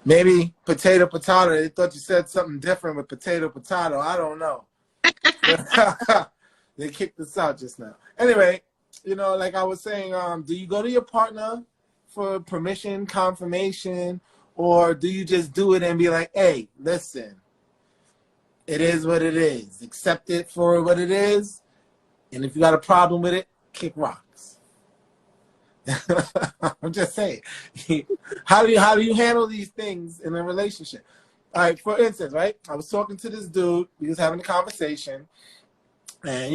Maybe potato, potato. They thought you said something different with potato, potato. I don't know. They kicked us out just now. Anyway, like I was saying, do you go to your partner for permission, confirmation, or do you just do it and be like, hey, listen, it is what it is. Accept it for what it is. And if you got a problem with it, kick rocks. I'm just saying. How do you handle these things in a relationship? All right, for instance, right? I was talking to this dude. We was having a conversation. And,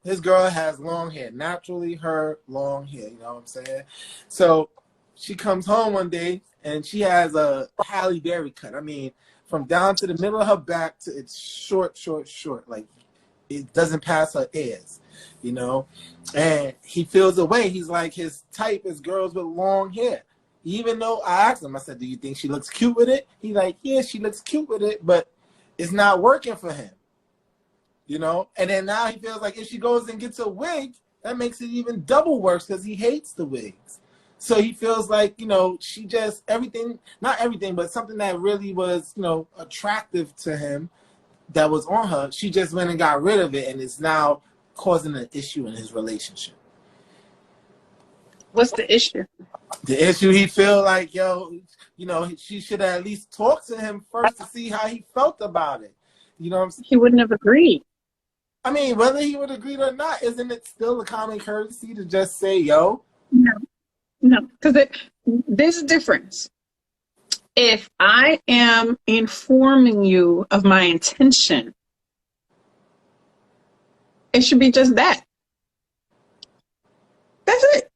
his girl has long hair. Naturally, her long hair. You know what I'm saying? So she comes home one day, and she has a Halle Berry cut. I mean, from down to the middle of her back to it's short, short, short. Like, it doesn't pass her ears, And he feels away. He's like, his type is girls with long hair. Even though I asked him, I said, do you think she looks cute with it? He's like, yeah, she looks cute with it, but it's not working for him. And then now he feels like if she goes and gets a wig, that makes it even double worse because he hates the wigs. So he feels like, she just not everything, but something that really was, attractive to him that was on her, she just went and got rid of it, and it's now causing an issue in his relationship. What's the issue? The issue, he feel like, she should at least talk to him first to see how he felt about it. You know what I'm saying? He wouldn't have agreed. I mean, whether he would agree or not, isn't it still a common courtesy to just say, yo? No, because there's a difference. If I am informing you of my intention, it should be just that. That's it.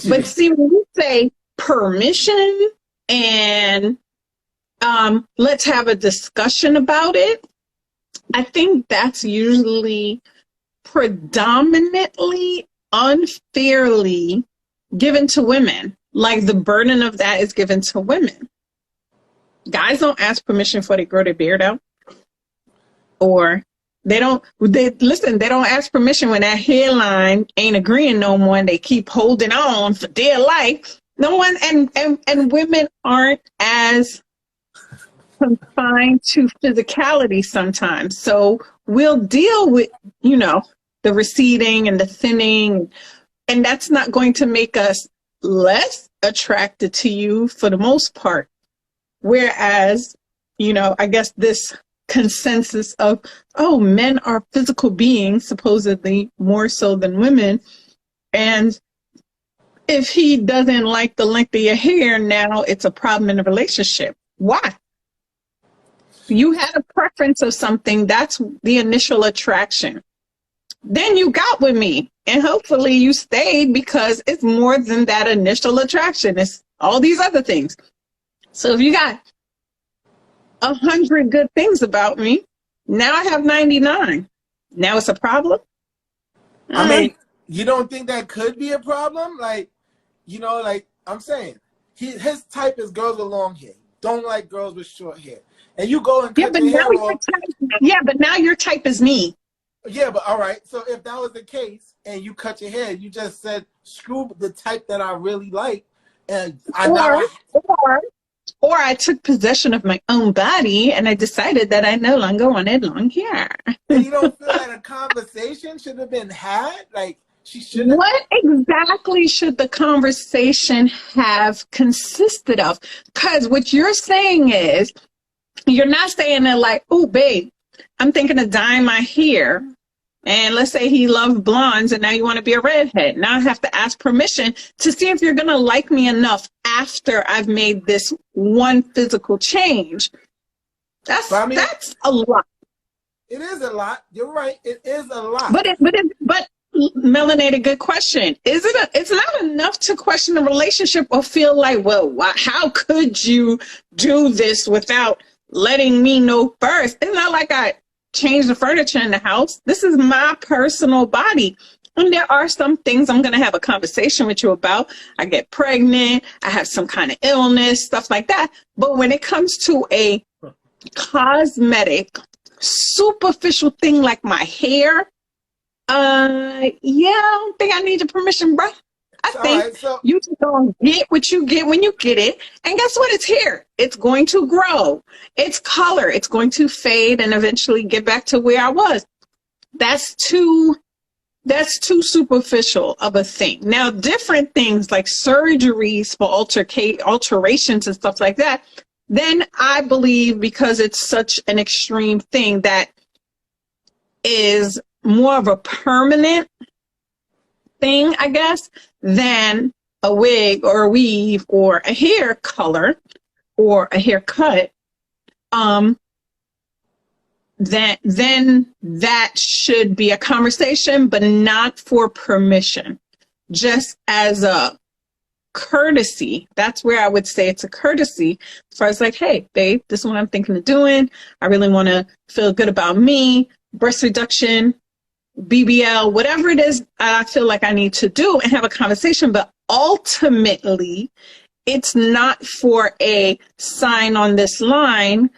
But see, when you say permission and let's have a discussion about it, I think that's usually predominantly unfairly given to women. Like the burden of that is given to women. Guys don't ask permission before they grow their beard out. Or they don't ask permission when that hairline ain't agreeing no more and they keep holding on for dear life. No one, and women aren't as confined to physicality sometimes. So we'll deal with, the receding and the thinning, and that's not going to make us less attracted to you for the most part. Whereas, I guess this consensus of, men are physical beings, supposedly more so than women. And if he doesn't like the length of your hair, now it's a problem in the relationship. Why? You had a preference of something. That's the initial attraction. Then you got with me, and hopefully you stayed because it's more than that initial attraction. It's all these other things. So if you got 100 good things about me, now I have 99. Now it's a problem? I mean, you don't think that could be a problem? Like, like I'm saying, his type is girls with long hair. Don't like girls with short hair. And you go and cut your hair off. But now your type is me. Yeah, but all right. So if that was the case and you cut your hair, you just said, screw the type that I really like. And or I took possession of my own body and I decided that I no longer wanted long hair. And you don't feel that a conversation should have been had? Like, she should have. What exactly should the conversation have consisted of? Because what you're saying is, you're not saying that like, oh, babe, I'm thinking of dyeing my hair. And let's say he loves blondes and now you want to be a redhead. Now I have to ask permission to see if you're going to like me enough after I've made this one physical change. That's a lot. It is a lot. You're right. It is a lot. But Melanated, good question. It's not enough to question the relationship or feel like, well, how could you do this without letting me know first? It's not like I changed the furniture in the house. This is my personal body. And there are some things I'm going to have a conversation with you about. I get pregnant. I have some kind of illness, stuff like that. But when it comes to a cosmetic, superficial thing like my hair, I don't think I need your permission, bro. I So, all think right, so you just gonna get what you get when you get it. And guess what? It's here. It's going to grow. Its color, it's going to fade and eventually get back to where I was. That's too superficial of a thing. Now, different things like surgeries for alterations and stuff like that, then I believe, because it's such an extreme thing that is more of a permanent thing, I guess, than a wig or a weave or a hair color or a haircut, then that should be a conversation, but not for permission, just as a courtesy. That's where I would say it's a courtesy, as far as like, hey, babe, this is what I'm thinking of doing. I really want to feel good about me, breast reduction, BBL, whatever it is I feel like I need to do, and have a conversation. But ultimately, it's not for a sign on this line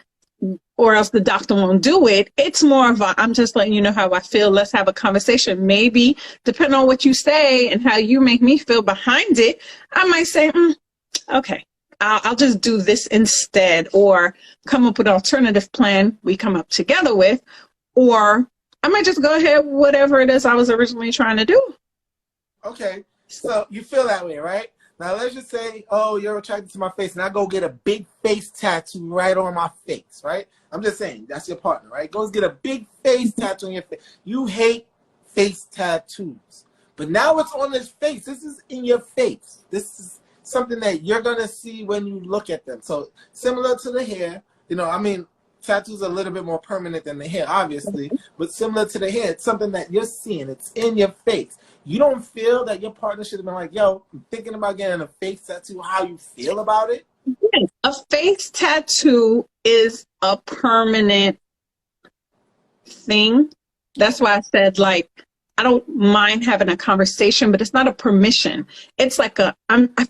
or else the doctor won't do it. It's more of a, I'm just letting you know how I feel. Let's have a conversation. Maybe, depending on what you say and how you make me feel behind it, I might say, okay, I'll just do this instead, or come up with an alternative plan we come up together with, or I might just go ahead, whatever it is I was originally trying to do. okay, so you feel that way, right? Now let's just say, oh, you're attracted to my face, and I go get a big face tattoo right on my face, right? I'm just saying, that's your partner, right? Go get a big face tattoo on your face. You hate face tattoos, but now it's on his face. This is in your face. This is something that you're gonna see when you look at them. So similar to the hair, I mean, tattoos are a little bit more permanent than the hair, obviously, but similar to the hair, it's something that you're seeing. It's in your face. You don't feel that your partner should have been like, yo, I'm thinking about getting a face tattoo. How you feel about it? Yes. A face tattoo is a permanent thing. That's why I said, like, I don't mind having a conversation, but it's not a permission. It's like I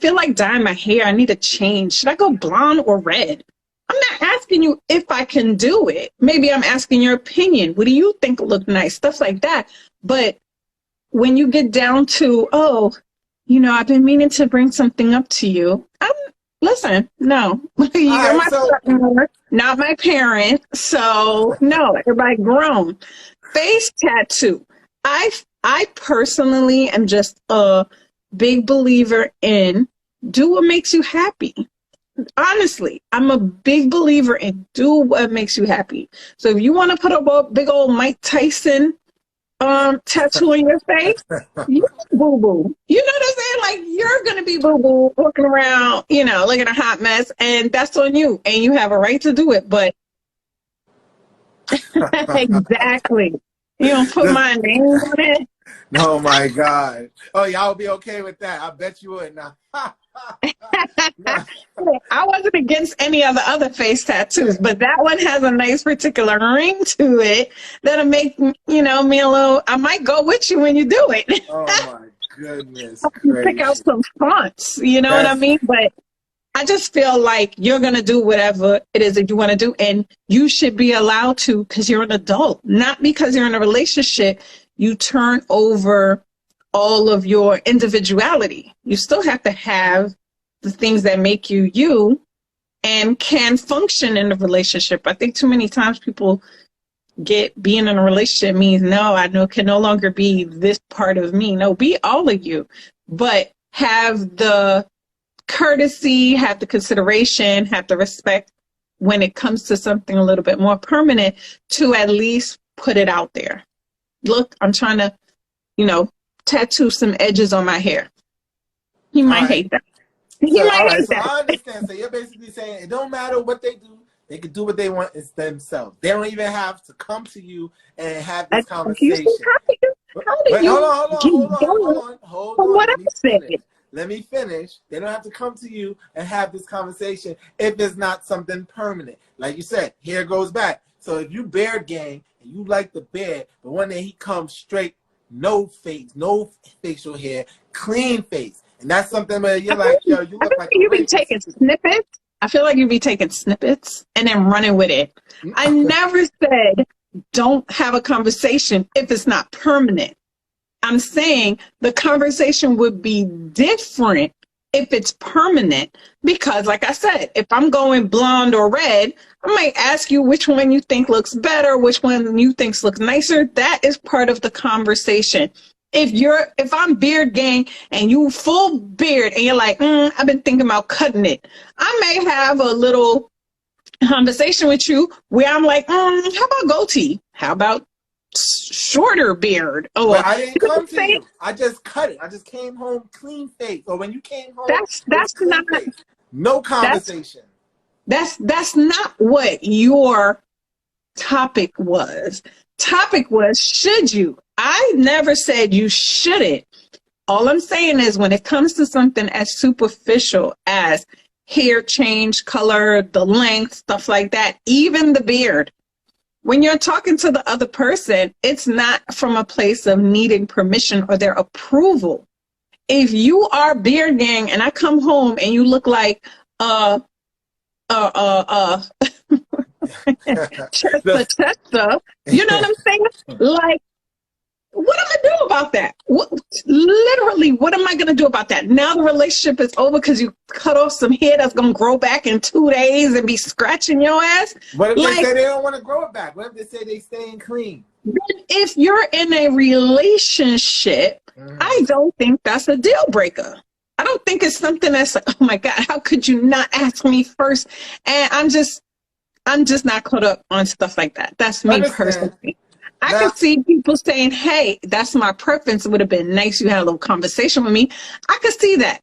feel like dyeing my hair. I need a change. Should I go blonde or red? I'm not asking you if I can do it. Maybe I'm asking your opinion. What do you think look nice? Stuff like that. But when you get down to, oh, I've been meaning to bring something up to you. Listen, no. You're my partner, not my parent. So no, everybody grown. Face tattoo. I personally am just a big believer in do what makes you happy. Honestly, I'm a big believer in do what makes you happy. So if you want to put a big old Mike Tyson tattoo on your face, you boo-boo. You know what I'm saying? Like, you're going to be boo-boo walking around, looking a hot mess, and that's on you. And you have a right to do it, but exactly. You don't put my name on it. Oh my God. Oh, y'all be okay with that. I bet you would now. I wasn't against any of the other face tattoos, but that one has a nice particular ring to it that'll make, me a little, I might go with you when you do it. Oh my goodness. Pick out some fonts, what I mean? But I just feel like you're going to do whatever it is that you want to do, and you should be allowed to, because you're an adult, not because you're in a relationship. You turn over all of your individuality. You still have to have the things that make you you and can function in a relationship. I think too many times people being in a relationship means, no, can no longer be this part of me. No, be all of you, but have the courtesy, have the consideration, have the respect when it comes to something a little bit more permanent, to at least put it out there. Look, I'm trying to, tattoo some edges on my hair. He might hate that. He might hate that. I understand. So you're basically saying it don't matter what they do. They can do what they want. It's themselves. They don't even have to come to you and have this conversation. Hold on. What I said. Let me finish. They don't have to come to you and have this conversation if it's not something permanent. Like you said, hair grows back. So if you beard gang and you like the beard, but one day he comes straight, no face, no facial hair, clean face. And that's something where you're like, yo, you look like you be taking snippets. I feel like you'd be taking snippets and then running with it. I never said don't have a conversation if it's not permanent. I'm saying the conversation would be different if it's permanent, because like I said, if I'm going blonde or red, I might ask you which one you think looks better, which one you think looks nicer. That is part of the conversation. If I'm beard gang and you full beard and you're like, I've been thinking about cutting it, I may have a little conversation with you where I'm like, how about goatee? How about shorter beard? Oh, but I didn't come to you. I just cut it. I just came home clean face. Or when you came home, that's not face. No conversation. That's not what your topic was. Topic was, should you? I never said you shouldn't. All I'm saying is when it comes to something as superficial as hair change, color, the length, stuff like that, even the beard, when you're talking to the other person, it's not from a place of needing permission or their approval. If you are beard gang and I come home and you look like Chester, you know what I'm saying? Like, what am I gonna do about that? Literally, what am I gonna do about that? Now the relationship is over because you cut off some hair that's gonna grow back in 2 days and be scratching your ass. What if they say they don't want to grow it back? What if they say they staying clean? If you're in a relationship, I don't think that's a deal breaker. I don't think it's something that's like, oh my God, how could you not ask me first? And I'm just not caught up on stuff like that. That's me personally. I could see people saying, hey, that's my preference. It would have been nice you had a little conversation with me. I could see that.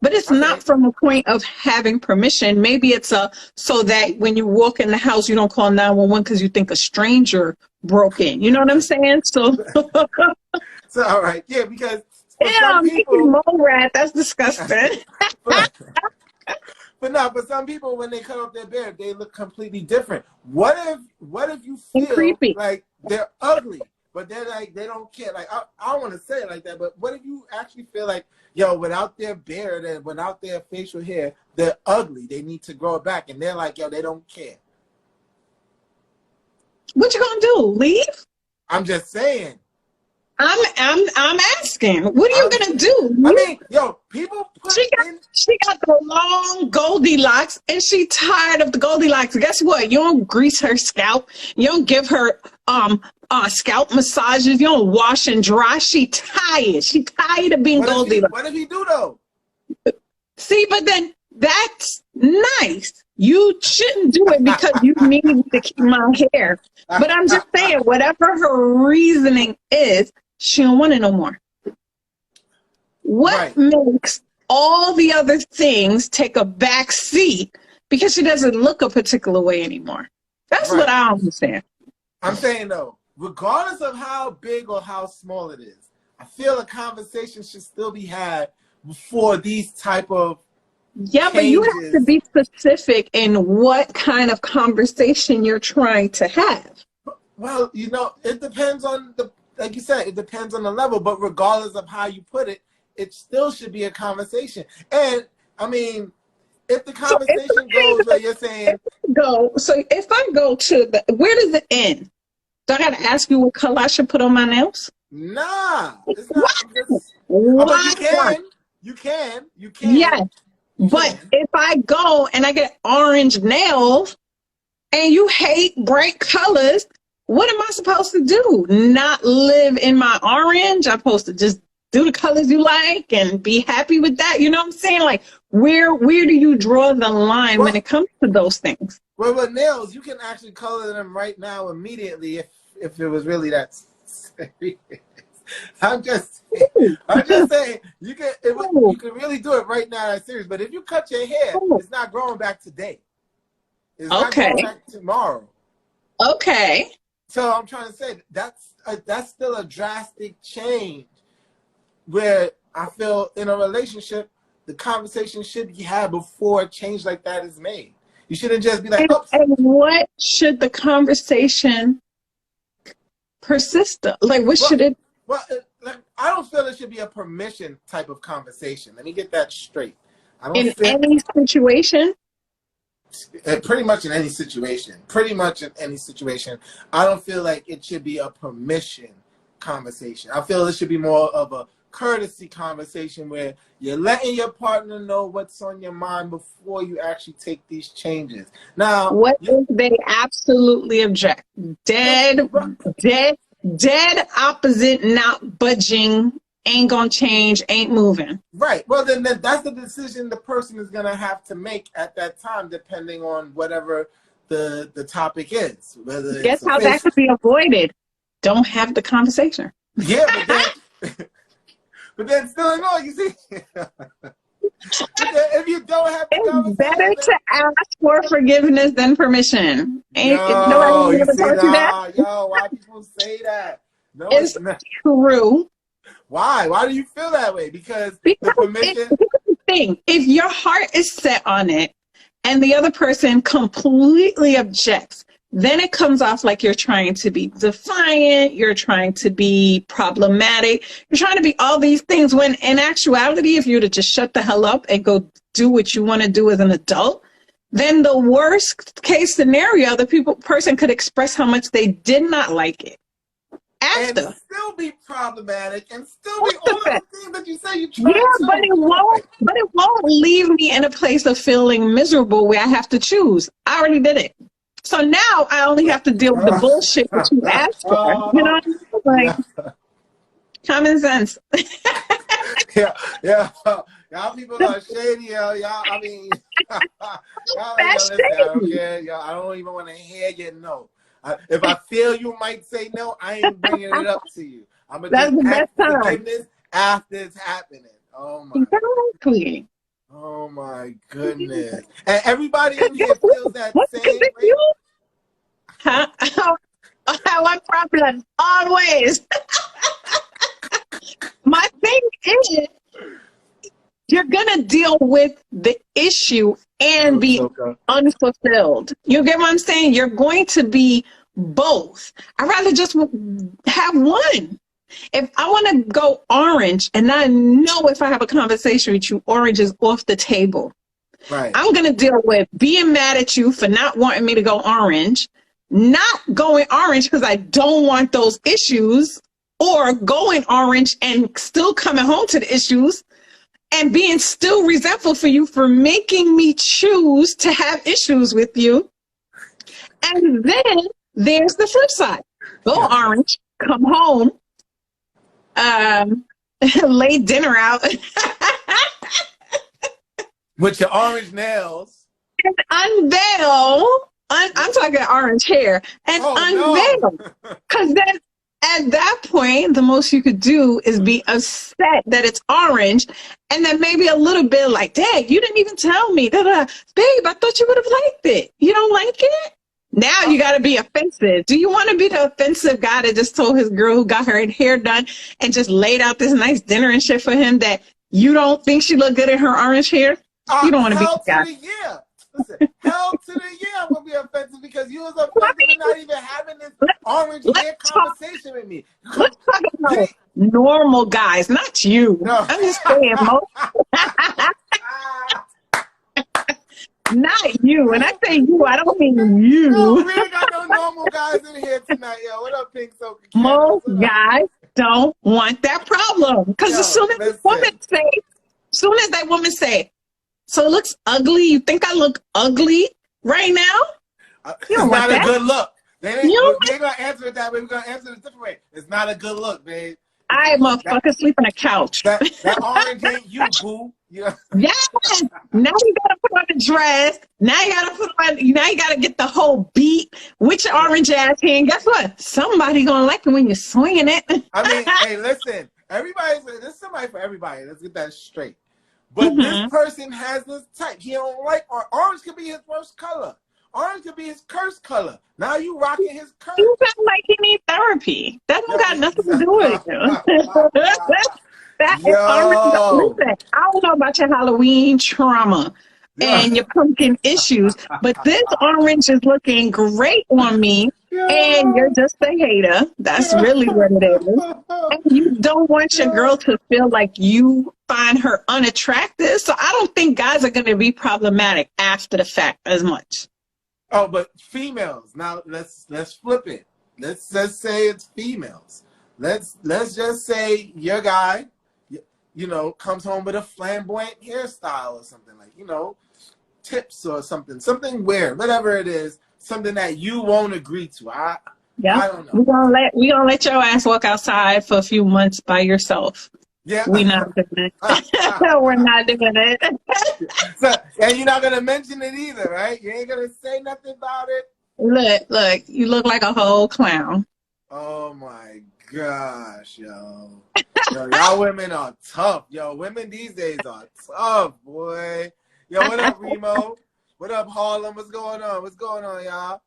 But it's not from a point of having permission. Maybe it's so that when you walk in the house, you don't call 911 because you think a stranger broke in. You know what I'm saying? So, all right. Yeah, because I'm making mole rat. That's disgusting. But no, but some people, when they cut off their beard, they look completely different. What if you feel creepy. like they're ugly, but they're like, they don't care? Like, I don't want to say it like that, but what if you actually feel like, yo, without their beard and without their facial hair, they're ugly. They need to grow it back. And they're like, yo, they don't care. What you gonna do? Leave? I'm just saying. I'm asking. What are you gonna do? I mean, yo, people she got the long Goldilocks and she tired of the Goldilocks. Guess what? You don't grease her scalp. You don't give her scalp massages. You don't wash and dry. She tired. She tired of being Goldilocks. What did he do though? See, but then that's nice. You shouldn't do it because you need to keep my hair. But I'm just saying, whatever her reasoning is, she don't want it no more. What makes all the other things take a back seat because she doesn't look a particular way anymore? That's what I understand. I'm saying though, regardless of how big or how small it is, I feel a conversation should still be had before these type of changes. But you have to be specific in what kind of conversation you're trying to have. Well, you know, it depends on like you said, it depends on the level, but regardless of how you put it, it still should be a conversation. And I mean, if the conversation goes where you're saying so if I go to where does it end? Do I gotta ask you what color I should put on my nails? Nah. It's not you can. Yes. But if I go and I get orange nails and you hate bright colors, what am I supposed to do? Not live in my orange? I'm supposed to just do the colors you like and be happy with that? You know what I'm saying? Like, where do you draw the line when it comes to those things? Well, with nails, you can actually color them right now immediately if it was really that serious. I'm just saying you can really do it right now. That's serious. But if you cut your hair, it's not growing back today. It's not growing back tomorrow. Okay. So I'm trying to say that's still a drastic change. Where I feel in a relationship, the conversation should be had before a change like that is made. You shouldn't just be like, and what should the conversation persist? Like, what should it? Well, I don't feel it should be a permission type of conversation. Let me get that straight. I don't feel any situation. Pretty much in any situation. I don't feel like it should be a permission conversation. I feel it should be more of a courtesy conversation where you're letting your partner know what's on your mind before you actually take these changes. Now, what if they absolutely object? Dead opposite, not budging, ain't gonna change, ain't moving. Right. Well, then that's the decision the person is gonna have to make at that time, depending on whatever the topic is. Whether Guess how that could be avoided? Don't have the conversation. Yeah, but then still in all, you see. If you don't have the conversation, it's better to ask for forgiveness than permission. Yo, you see that? Yo, why people say that? No, it's true. Why? Why do you feel that way? Because the permission. Here's the thing: if your heart is set on it, and the other person completely objects, then it comes off like you're trying to be defiant, you're trying to be problematic, you're trying to be all these things, when in actuality, if you were to just shut the hell up and go do what you want to do as an adult, then the worst case scenario, the person could express how much they did not like it. After. And still be problematic and still be all the things that you say you try to. Yeah, but it won't leave me in a place of feeling miserable where I have to choose. I already did it. So now I only have to deal with the bullshit that you asked for. You know what I mean? Like, common sense. Yeah. Y'all people are shady, y'all. I mean, y'all, listen, I don't care. Y'all, I don't even want to hear you no. If I feel you might say no, I ain't bringing it up to you. I'm going to ask forgiveness after it's happening. Oh, my. Exactly. Oh, my goodness. And everybody in here feels that same way. Huh? One problem. Always. My thing is, you're going to deal with the issue and be unfulfilled. You get what I'm saying? You're going to be both. I'd rather just have one. If I want to go orange and I know if I have a conversation with you, orange is off the table. Right. I'm going to deal with being mad at you for not wanting me to go orange, not going orange because I don't want those issues, or going orange and still coming home to the issues and being still resentful for you for making me choose to have issues with you. And then there's the flip side. Go orange, come home, lay dinner out. With your orange nails. And unveil. I'm talking orange hair. And unveil. Because then at that point, the most you could do is be upset that it's orange, and then maybe a little bit like, dang, you didn't even tell me. Da-da. Babe, I thought you would have liked it. You don't like it? Now you got to be offensive. Do you want to be the offensive guy that just told his girl who got her hair done and just laid out this nice dinner and shit for him that you don't think she looked good in her orange hair? You don't want to be the guy. Listen, hell to the year I'm going to be offensive because you was offensive and not even having this orange hair conversation with me. Let's talk about normal guys, not you. No. I'm just saying, not you. When I say you, I don't mean you. No, we ain't got no normal guys in here tonight, yo. What up, Pink Soca? Most guys don't want that problem. Because as soon as that woman say, so it looks ugly. You think I look ugly right now? It's not a good look. They ain't going to answer it that way. We're going to answer it a different way. It's not a good look, babe. I motherfucker sleep on a couch. That orange ain't you, boo. Yeah. Yes. Now you gotta put on a dress. Now you gotta get the whole beat with your orange ass hair. And guess what? Somebody gonna like it when you're swinging it. I mean, hey, listen. There's somebody for everybody. Let's get that straight. But this person has this type. He don't like orange. Could be his worst color. Orange could be his curse color. Now you rocking his curse. You sound like he needs therapy. That don't got nothing to do with it. That is orange. Listen, I don't know about your Halloween trauma and your pumpkin issues, but this orange is looking great on me, and you're just a hater. That's really what it is. And you don't want your girl to feel like you find her unattractive, so I don't think guys are going to be problematic after the fact as much. Oh, but females. Now let's flip it. Let's say it's females. let's just say your guy, you know, comes home with a flamboyant hairstyle or something, like, you know, tips or something weird, whatever it is, something that you won't agree to. I don't know. We gonna let your ass walk outside for a few months by yourself. Yeah. We not doing it. We're not doing it. So, and you're not gonna mention it either, right? You ain't gonna say nothing about it. Look, you look like a whole clown. Oh my gosh, yo. Yo, y'all women are tough. Yo, women these days are tough, boy. Yo, what up, Remo? What up, Harlem? What's going on? What's going on, y'all?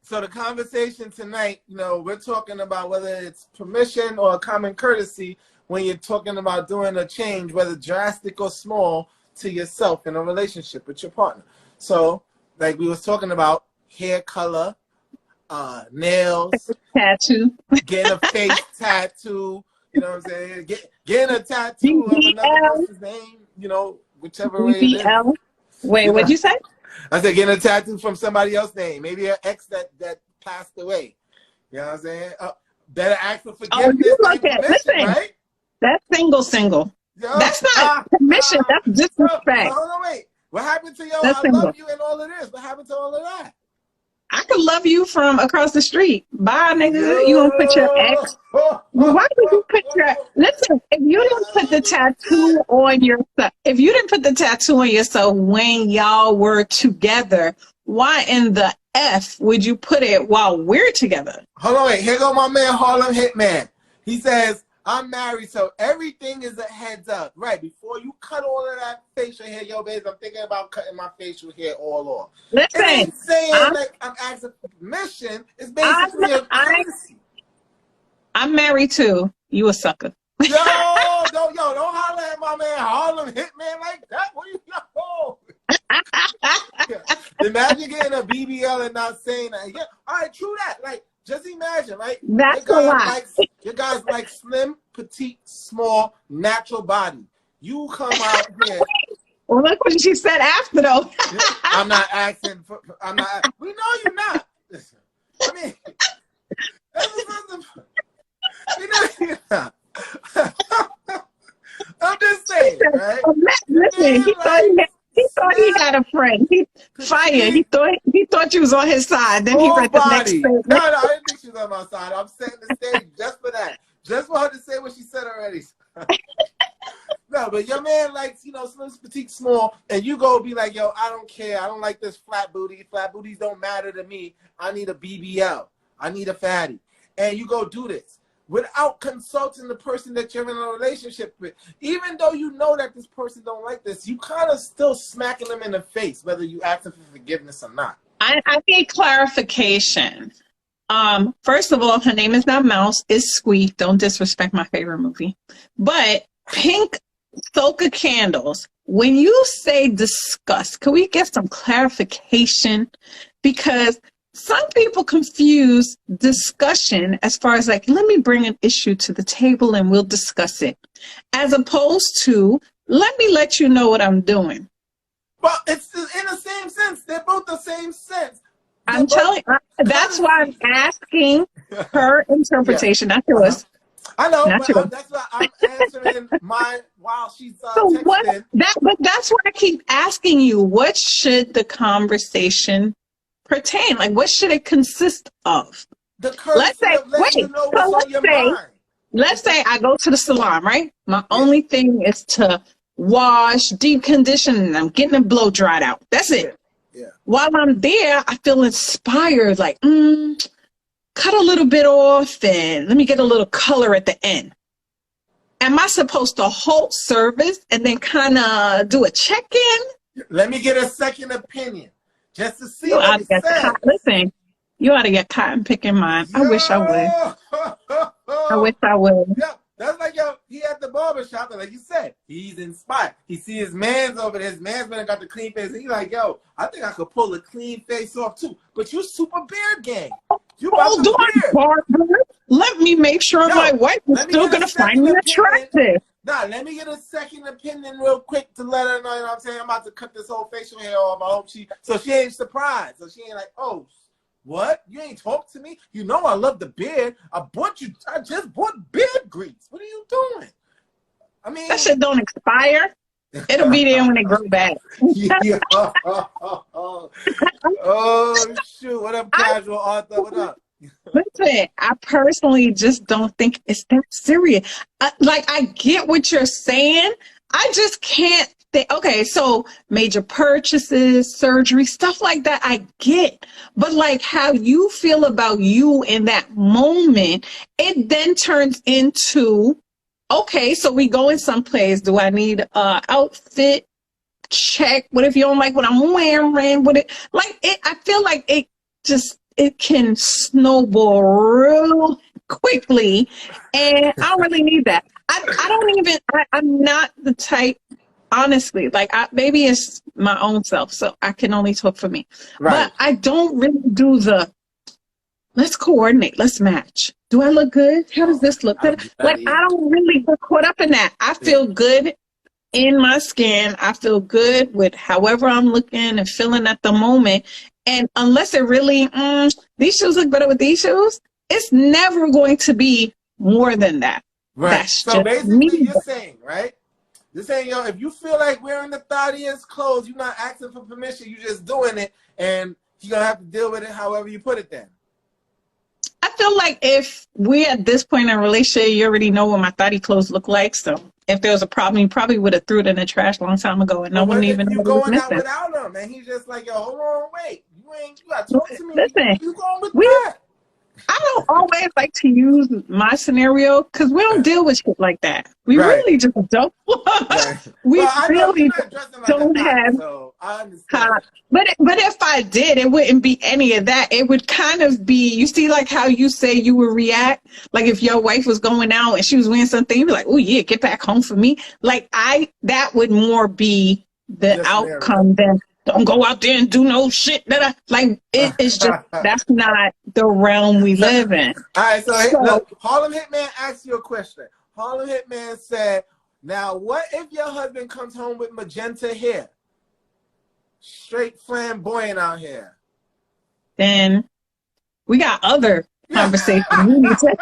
So the conversation tonight, you know, we're talking about whether it's permission or common courtesy when you're talking about doing a change, whether drastic or small, to yourself in a relationship with your partner. So, like we was talking about, hair color, nails, tattoo, getting a face tattoo, you know what I'm saying? Getting a tattoo of another person's name, you know, whichever way it is. Wait, what'd you say? I said getting a tattoo from somebody else's name, maybe an ex that passed away. You know what I'm saying? Better ask for forgiveness and permission, right? That's single. Yo, that's not permission. That's disrespect. Hold on, wait. What happened to I love you and all of this? What happened to all of that? I could love you from across the street. Bye, nigga. You gonna put your ex? Why would you put your? Listen, if you didn't put the tattoo on yourself, when y'all were together, why in the F would you put it while we're together? Hold on, wait. Here go my man Harlem Hitman. He says, I'm married, so everything is a heads up. Right, before you cut all of that facial hair, yo, babes, I'm thinking about cutting my facial hair all off. Listen, it ain't saying like I'm asking for permission. It's basically a courtesy. I'm married too. You a sucker. Yo, don't holler at my man Harlem Hitman like that. What you Imagine getting a BBL and not saying that. Yeah, all right, true that. Like, just imagine, right? That's a lot. Your guy's like slim, petite, small, natural body. You come out here. Well, look what she said after, though. I'm not asking. We know you're not. I mean, I'm just saying, right? Listen, he thought he had a friend. He fired. He thought you was on his side. Then he read the next statement. No, I didn't think she was on my side. I'm setting the stage just for that. Just for her to say what she said already. No, but your man likes, slim, petite, small, and you go be like, yo, I don't care. I don't like this flat booty. Flat booties don't matter to me. I need a BBL. I need a fatty. And you go do this without consulting the person that you're in a relationship with. Even though you know that this person don't like this, you kind of still smacking them in the face, whether you ask them for forgiveness or not. I need clarification. First of all, her name is not Mouse, it's Squeak. Don't disrespect my favorite movie. But pink Soca candles, when you say disgust, can we get some clarification? Because some people confuse discussion as far as like, let me bring an issue to the table and we'll discuss it, as opposed to, let me let you know what I'm doing. Well, it's in the same sense. They're both the same sense. I'm telling you, that's why I'm asking her interpretation, not yours. I know, but that's why I'm answering while she's texting. But that's why I keep asking you, what should the conversation pertain? Like, what should it consist of? Let's say I go to the salon, right? My only thing is to wash, deep condition, and I'm getting it blow dried out. That's it. Yeah. While I'm there, I feel inspired, like, cut a little bit off and let me get a little color at the end. Am I supposed to hold service and then kind of do a check-in? Let me get a second opinion just to see what he said. Listen, you ought to get cotton picking mine. I wish I would. I wish I would. Yeah, that's like, he at the barbershop, and like you said, he's inspired. He see his man's over there. His man's man got the clean face, and he's like, yo, I think I could pull a clean face off too. But you super beard gang. Hold on, barber. Let me make sure my wife is still going to find me attractive. Nah, let me get a second opinion real quick to let her know, I'm saying? I'm about to cut this whole facial hair off. I hope she ain't surprised. So she ain't like, oh, What? You ain't talk to me? You know I love the beard. I just bought beard grease. What are you doing? I mean, that shit don't expire. It'll be there when it grow back. Yeah. Oh shoot! What up, casual author? What up? Listen, I personally just don't think it's that serious. Like, I get what you're saying. I just can't think. Okay, so major purchases, surgery, stuff like that, I get. But like how you feel about you in that moment, it then turns into, okay, so we going someplace. Do I need a outfit? Check. What if you don't like what I'm wearing? What it like? It. I feel like it can snowball real quickly, and I don't really need that. I don't even. I'm not the type. Honestly, like maybe it's my own self, so I can only talk for me. Right. But I don't really do the. Let's coordinate. Let's match. Do I look good? How does this look? Like, I don't really get caught up in that. I feel good in my skin. I feel good with however I'm looking and feeling at the moment. And unless it really, these shoes look better with these shoes, it's never going to be more than that. Right. That's so just basically, me. you're saying, right? You're saying, yo, if you feel like wearing the thottiest clothes, you're not asking for permission, you're just doing it, and you're going to have to deal with it however you put it then. I feel like if we're at this point in a relationship, you already know what my thotty clothes look like. So if there was a problem, you probably would have threw it in the trash a long time ago, and no one even knew you it was going out missing. without him, and he's just like, yo, hold on, wait. You got to talk to me. Listen, you going with that? I don't always like to use my scenario because we don't deal with shit like that. We really just don't. Right. We well, really like don't have. So I understand. But if I did, it wouldn't be any of that. It would kind of be, you see, like how you say you would react. Like if your wife was going out and she was wearing something, you'd be like, oh yeah, get back home for me. Like that would more be the outcome than don't go out there and do no shit. Like it's just, that's not the realm we live in. All right, so look, Harlem Hitman asked you a question. Harlem Hitman said, now what if your husband comes home with magenta hair? Straight flamboyant out here. Then we got other conversations we need to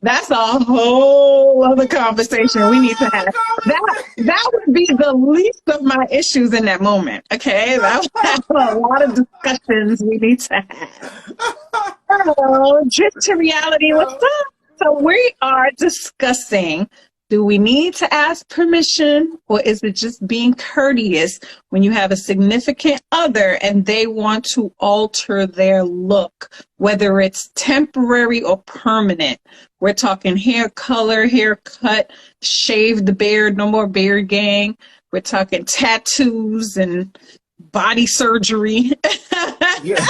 That's a whole other conversation we need to have. That would be the least of my issues in that moment. Okay, that would have a lot of discussions we need to have. Hello, Drift to Reality. What's up? So we are discussing, do we need to ask permission, or is it just being courteous when you have a significant other and they want to alter their look, whether it's temporary or permanent? We're talking hair color, haircut, shave the beard, no more beard gang. We're talking tattoos and body surgery. Yeah.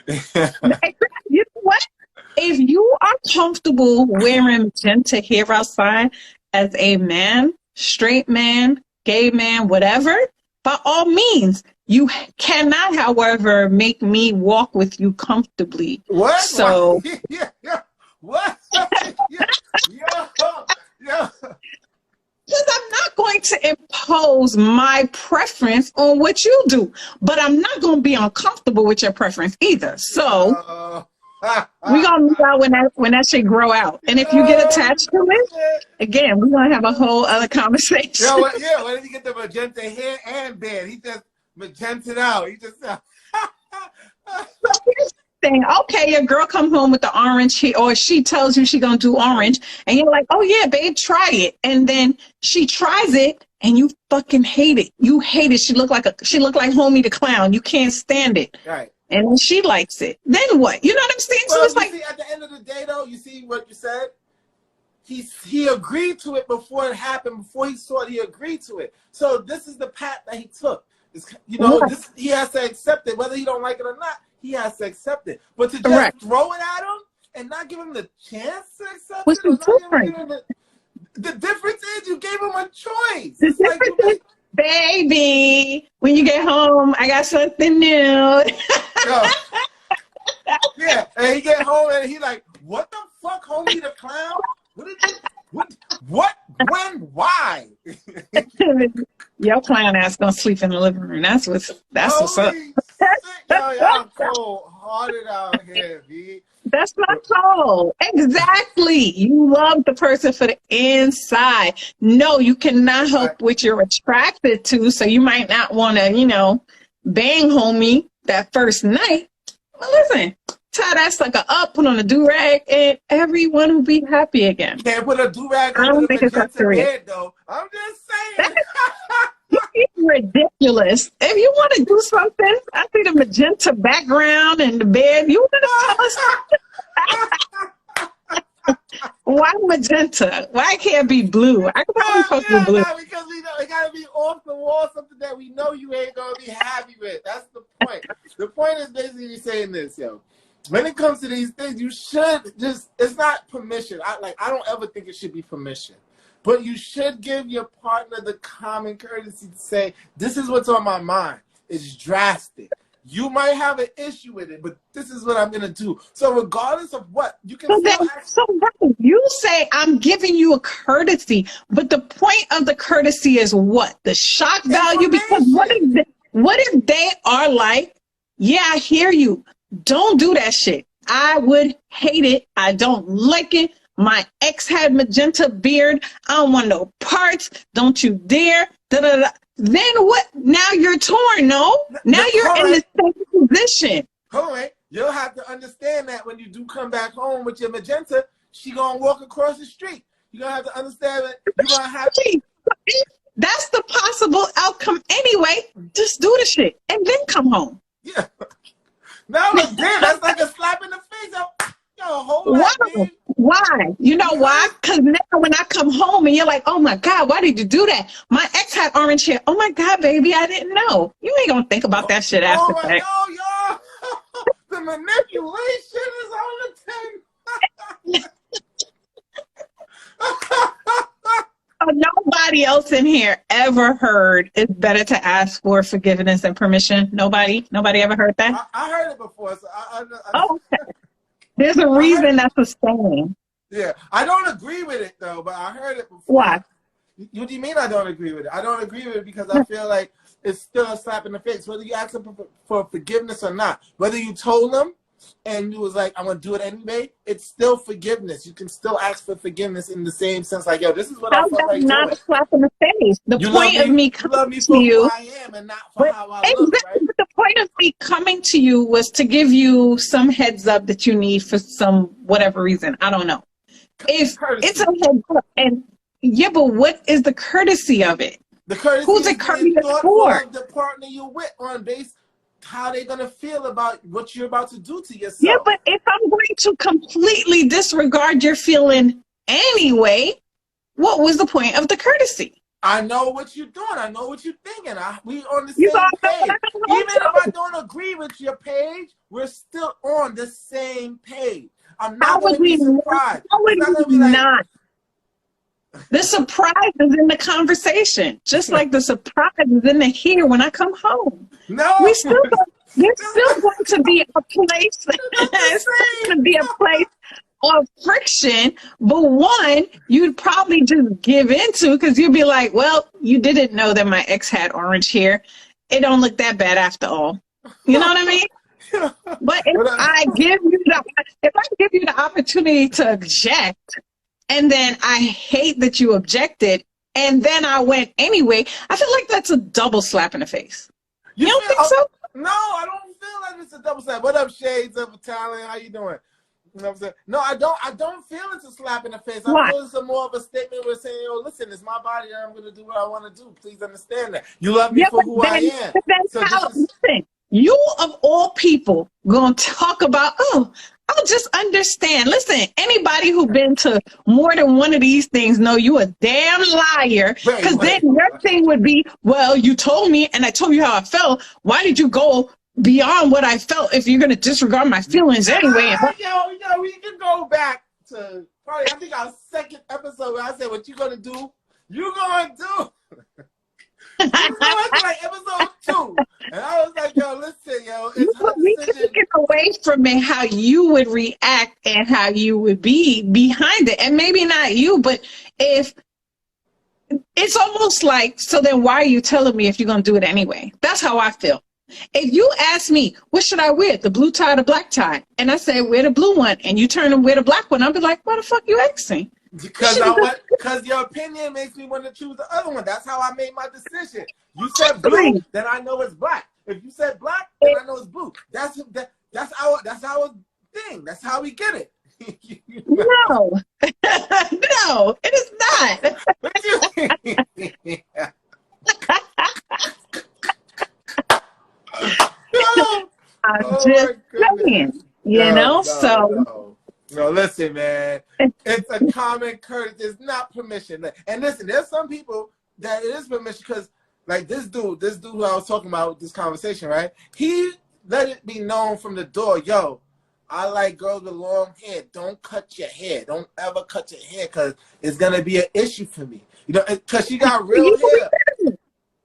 You know what? If you are comfortable wearing magenta hair outside as a man, straight man, gay man, whatever, by all means, you cannot, however, make me walk with you comfortably. What? So, yeah. What? Yeah. because I'm not going to impose my preference on what you do, but I'm not going to be uncomfortable with your preference either. So, we're going to move out when that shit grow out. And if you get attached to it, again, we're going to have a whole other conversation. What did he get the magenta hair and beard? He just magentaed out. He just... Thing. Okay, your girl come home with the orange hair, or she tells you she gonna do orange, and you're like, oh yeah, babe, try it. And then she tries it, and you fucking hate it. You hate it. She look like Homie the Clown. You can't stand it. Right. And then she likes it. Then what? You know what I'm saying? Well, so it's like, see, at the end of the day, though, you see what you said? He agreed to it before it happened, before he saw it, he agreed to it. So this is the path that he took. He has to accept it, whether he don't like it or not. He has to accept it. But to just throw it at him and not give him the chance to accept what's it. the difference? The difference is you gave him a choice. The difference is, baby, when you get home, I got something new. Yeah, and he get home and he like, what the fuck, Homie the Clown? What? When? Why? Your clown ass gonna sleep in the living room. That's what's up. Holy shit, yo, y'all cold-hearted out here, B. That's not cold. Exactly. You love the person for the inside. No, you cannot help what you're attracted to. So you might not want to, bang homie that first night. Well, listen, tie that sucker up, put on a do-rag, and everyone will be happy again. Can't put a do-rag I don't on the think it's that magenta serious. bed, though. I'm just saying. It's ridiculous. If you want to do something, I see the magenta background and the bed. You want to tell us why magenta? Why can't it be blue? I could probably fuck with blue. No, because we know it gotta be off the wall, something that we know you ain't gonna be happy with. That's the point. The point is basically saying this, yo. When it comes to these things, you should it's not permission. I don't ever think it should be permission. But you should give your partner the common courtesy to say, this is what's on my mind. It's drastic. You might have an issue with it, but this is what I'm going to do. So regardless of what, you can still ask. So right, you say, I'm giving you a courtesy, but the point of the courtesy is what? The shock value? Because what if they are like, yeah, I hear you. Don't do that shit. I would hate it. I don't like it. My ex had magenta beard. I don't want no parts. Don't you dare. Da, da, da. Then what? Now you're torn, no? Now you're in the same position. Hold on. You'll have to understand that when you do come back home with your magenta, she gonna walk across the street. You're gonna have to understand that you're gonna have to. That's the possible outcome anyway. Just do the shit and then come home. Yeah. No, again, that's like a slap in the face. Why? You know why? Because now when I come home and you're like, oh my God, why did you do that? My ex had orange hair. Oh my God, baby, I didn't know. You ain't gonna think about that shit after that. Yo. The manipulation is on the 10. Nobody else in here ever heard it's better to ask for forgiveness and permission. Nobody ever heard that? I heard it before. So okay. There's a reason that's a saying. Yeah, I don't agree with it though, but I heard it before. Why? What do you mean I don't agree with it? I don't agree with it because I feel like it's still a slap in the face, whether you ask them for forgiveness or not. Whether you told them and you was like, I'm going to do it anyway, it's still forgiveness. You can still ask for forgiveness in the same sense, like, yo, this is what I felt like doing. That's not a slap in the face. The point of me coming to you, I am and not for how I look, right? But the point of me coming to you was to give you some heads up that you need for some whatever reason. I don't know. If courtesy. It's a heads up, and yeah, but what is the courtesy of it? The courtesy Who's it courtesy for? The partner you're with on base. How they gonna feel about what you're about to do to yourself? Yeah, but if I'm going to completely disregard your feeling anyway, what was the point of the courtesy? I know what you're doing. I know what you're thinking. We on the same page. Even if I don't agree with your page, we're still on the same page. I'm not gonna be surprised. How would we not? The surprise is in the conversation, just like the surprise is in the here when I come home. No, there's still going to be a place. It's going to be a place of friction, but one you'd probably just give into because you'd be like, "Well, you didn't know that my ex had orange hair. It don't look that bad after all." You know what I mean? But if I give you the opportunity to object. And then I hate that you objected, and then I went anyway. I feel like that's a double slap in the face. You don't think so? No, I don't feel like it's a double slap. What up, Shades of Italian? How you doing? You know what I'm saying? No, I don't feel it's a slap in the face. I feel it's more of a statement where saying, yo, listen, it's my body and I'm going to do what I want to do. Please understand that. You love me for who I am. Listen, you of all people going to talk about, I'll just understand. Listen, anybody who been to more than one of these things know you a damn liar. Because then your thing would be, well, you told me and I told you how I felt. Why did you go beyond what I felt if you're going to disregard my feelings anyway? Yo, we can go back to probably, I think our second episode where I said, what you going to do, you going to do. It's like episode 2. And I was like, yo, listen, yo. We can get away from it how you would react and how you would be behind it. And maybe not you, but if it's almost like, so then why are you telling me if you're going to do it anyway? That's how I feel. If you ask me, what should I wear? The blue tie or the black tie? And I say, wear the blue one. And you turn and wear the black one. I'll be like, why the fuck you asking? Because your opinion makes me want to choose the other one. That's how I made my decision. You said blue, then I know it's black. If you said black, then I know it's blue. That's our thing. That's how we get it. No. No, it is not. I'm just saying, you know, so. No, listen, man. It's a common courtesy. It's not permission. And listen, there's some people that it is permission because, like this dude who I was talking about this conversation, right? He let it be known from the door, yo, I like girls with long hair. Don't cut your hair. Don't ever cut your hair because it's going to be an issue for me. You know, because she got real hair.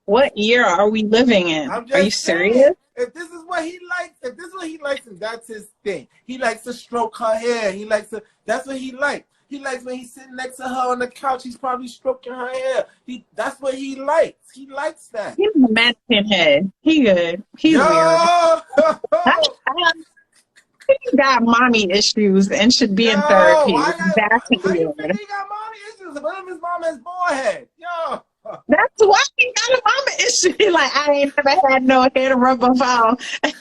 What year are we living in? Are you serious? Saying, if this is what he likes, and that's his thing. He likes to stroke her hair. That's what he likes. He likes when he's sitting next to her on the couch, he's probably stroking her hair. That's what he likes. He likes that. He's a mannequin head. He good. He's weird. He got mommy issues and should be in therapy. That's how you think he got mommy issues? What if his mom has bald head? Yo. That's why he got a mama issue. Like, I ain't never had no hair to rub my phone. I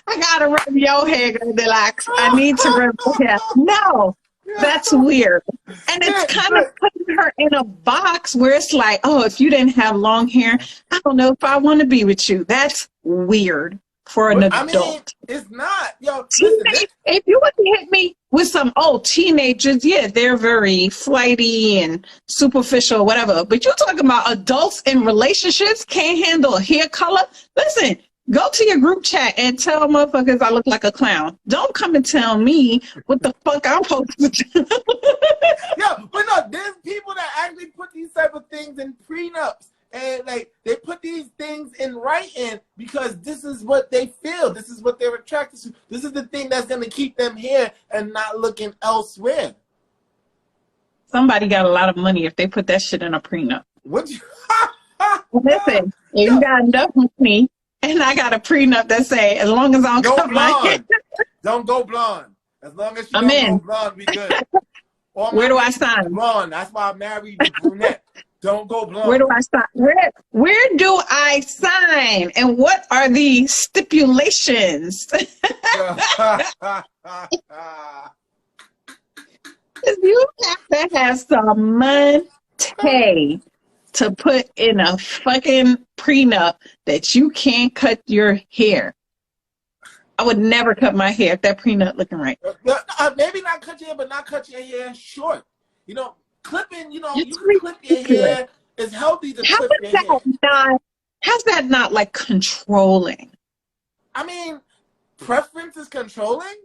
gotta rub your hair, relax. I need to rub your hair. No, that's weird. And it's kind of putting her in a box where it's like, oh, if you didn't have long hair, I don't know if I want to be with you. That's weird for an adult. I mean, it's not. Yo, if you would hit me with some teenagers, yeah, they're very flighty and superficial, whatever. But you're talking about adults in relationships can't handle hair color. Listen, go to your group chat and tell motherfuckers I look like a clown. Don't come and tell me what the fuck I'm supposed to do. Yeah, but no, there's people that actually put these type of things in prenups. And like they put these things in writing because this is what they feel. This is what they're attracted to. This is the thing that's going to keep them here and not looking elsewhere. Somebody got a lot of money if they put that shit in a prenup. Would you? Listen, if you got enough money and I got a prenup that say, as long as I don't cut my hair. Don't go blonde. As long as you I'm don't in. go blonde, we good. Where do I sign? Blonde. That's why I married the brunette. Don't go blonde. Where do I sign? Where do I sign? And what are the stipulations? You have to have some money to put in a fucking prenup that you can't cut your hair. I would never cut my hair if that prenup looking right. Maybe not cut your hair, but not cut your hair short. You know, clipping, you clip your hair. It's healthy to clip your hair. How's that not like controlling? I mean, preference is controlling?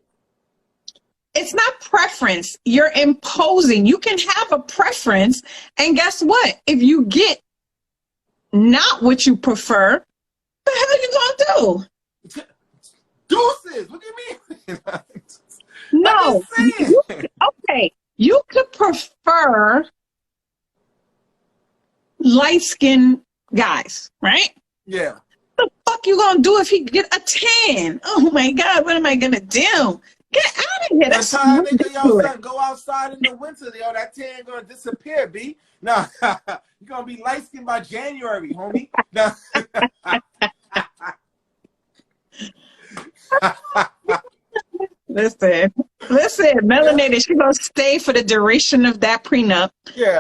It's not preference. You're imposing. You can have a preference, and guess what? If you get not what you prefer, the hell you gonna do? Deuces. What do you mean? No. Okay. You could prefer light-skinned guys, right? Yeah. What the fuck you gonna do if he get a tan? Oh my God, what am I gonna do? Get out of here. That's nigga, go outside in the winter. Yo, that tan gonna disappear, B. No, you're gonna be light-skinned by January, homie. No. Listen, melanated, she's gonna stay for the duration of that prenup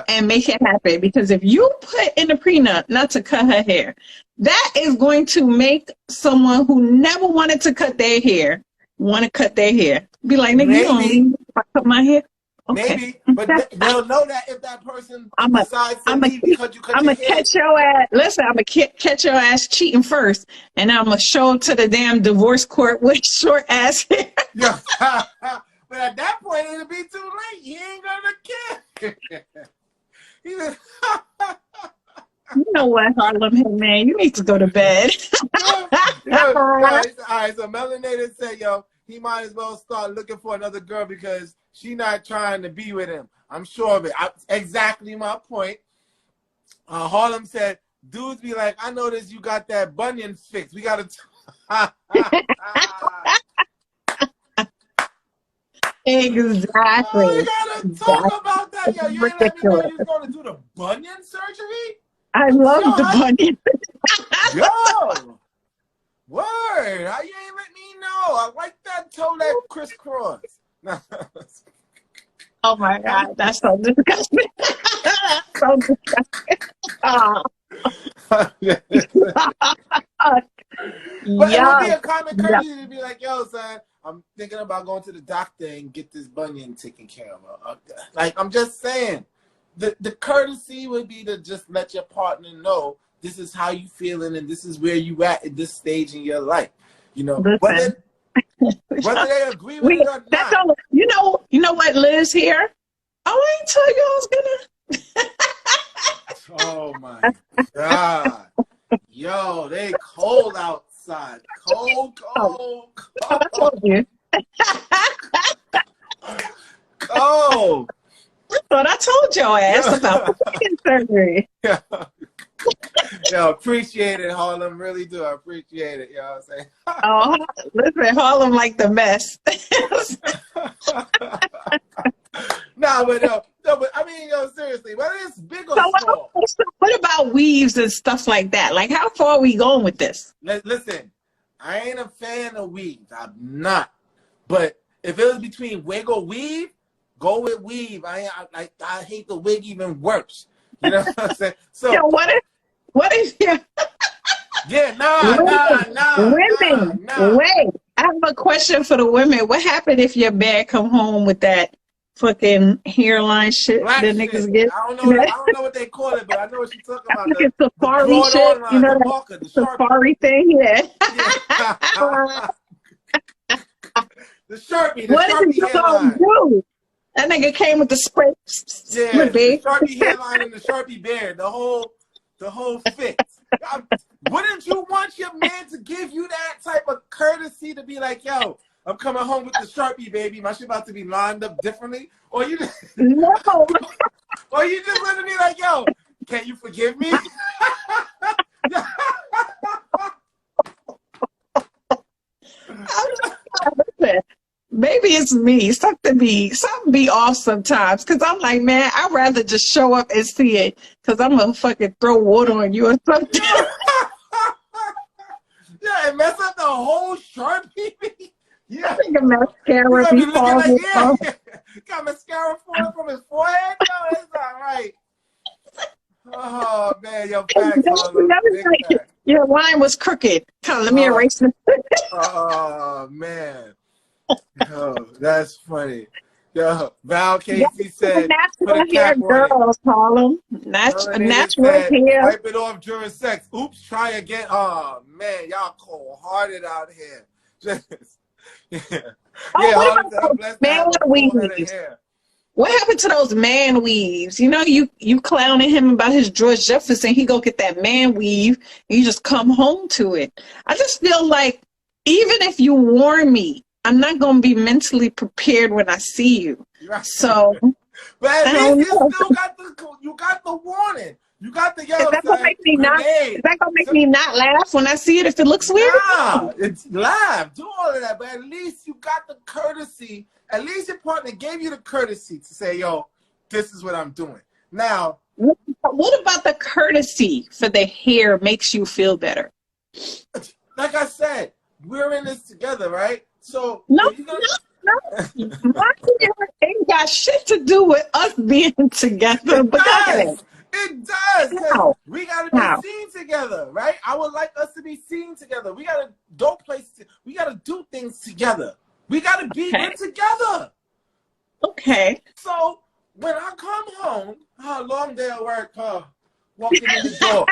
and make it happen. Because if you put in a prenup not to cut her hair, that is going to make someone who never wanted to cut their hair want to cut their hair. Be like, nigga, you don't need to cut my hair? Okay. Maybe, but they'll know that if that person decides to leave because you cut your hair. I'm going to catch your ass. Listen, I'm going to catch your ass cheating first, and I'm going to show up to the damn divorce court with short ass hair. Yeah. But at that point, it'll be too late. He ain't going to care. You know what, Harlem Head Man? You need to go to bed. All right, so Melanated said, yo, he might as well start looking for another girl because she's not trying to be with him. I'm sure of it. Exactly my point. Harlem said, dudes be like, I noticed you got that bunion fixed. We got to... Exactly. Oh, you gotta talk about that. Yo, you ain't let me know Ridiculous. you was going to do the bunion surgery? I Yo, love the bunion. yo, word. How you ain't let me know? I like that toe that crisscross. Oh my God, that's so disgusting. That's so disgusting. Oh, But it would be yeah. a common courtesy to be like, yo, son, I'm thinking about going to the doctor and get this bunion taken care of. Like, I'm just saying, the courtesy would be to just let your partner know this is how you feeling and this is where you at this stage in your life. You know, Listen. whether they agree with it or That's not. all, you know what, Liz here? Oh, I ain't tell you I was gonna. Oh my God. Yo, they cold outside. Cold. I told you. Cold. But I told your ass about bunion surgery. Yo, appreciate it, Harlem. Really do. I appreciate it. You know what Oh, listen, Harlem like the mess. No, but I mean, yo, seriously, whether it's big or small. So what about weaves and stuff like that? Like, how far are we going with this? Listen, I ain't a fan of weave. I'm not. But if it was between wig or weave, go with weave. I hate the wig even worse. You know what I'm saying? So Yo, what if you women? Wait, I have a question for the women. What happened if your man come home with that fucking hairline shit Black that shit. niggas get? I don't know what they call it, but I know what you're talking about. Like a safari shit, line, you know, the that marker, the safari thing, yeah. The Sharpie, What is you gonna hairline. do? That nigga came with the spray. Yeah, the Sharpie hairline and the Sharpie beard, the whole fit. Wouldn't you want your man to give you that type of courtesy to be like, yo, I'm coming home with the Sharpie, baby. My shit about to be lined up differently? Or you just, No. or you just let me like, yo, can you forgive me? Listen, maybe it's me. Something be off sometimes. Cause I'm like, man, I'd rather just show up and see it. Cause I'm gonna fucking throw water on you or something. Yeah, and mess up the whole Sharpie. Yeah. I think a mascara Be be falling. like, got mascara falling from his forehead? No, it's not right. Oh, man, your facts are Your line was crooked. Come on, let me erase this. Oh, man. Oh, that's funny. Yo, Val Casey said, natural hair girls, Harlem. Natural hair. Wipe it off during sex. Oops, try again. Oh, man, y'all cold-hearted out here. What happened to those man weaves? You know, you clowning him about his George Jefferson. He go get that man weave, and you just come home to it. I just feel like even if you warn me, I'm not going to be mentally prepared when I see you. So, but at least you got the warning. You got the yellow. Is that gonna make me not laugh when I see it if it looks weird? Nah, it's laugh. Do all of that, but at least you got the courtesy. At least your partner gave you the courtesy to say, "Yo, this is what I'm doing." Now, what about the courtesy for the hair makes you feel better? Like I said, we're in this together, right? So no. My hair ain't got shit to do with us being together. It does. How? We gotta be seen together, right? I would like us to be seen together. We gotta go places. We gotta do things together. We gotta be good together. Okay. So when I come home, long day at work, walking in the door.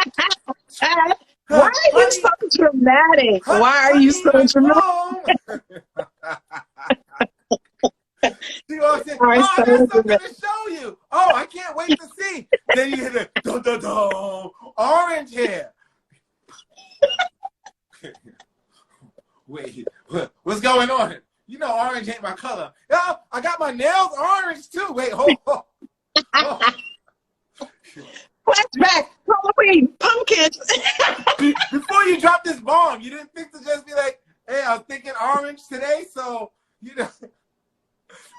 Why are you so dramatic? Why are you so dramatic? See what I'm saying? I got something to show you. Oh, I can't wait to see. Then you hear the orange hair. Wait, what's going on? You know orange ain't my color. Yeah, I got my nails orange too. Wait, hold on. Flashback. we eat pumpkins. Before you drop this bomb, you didn't think to just be like, hey, I was thinking orange today, so, you know.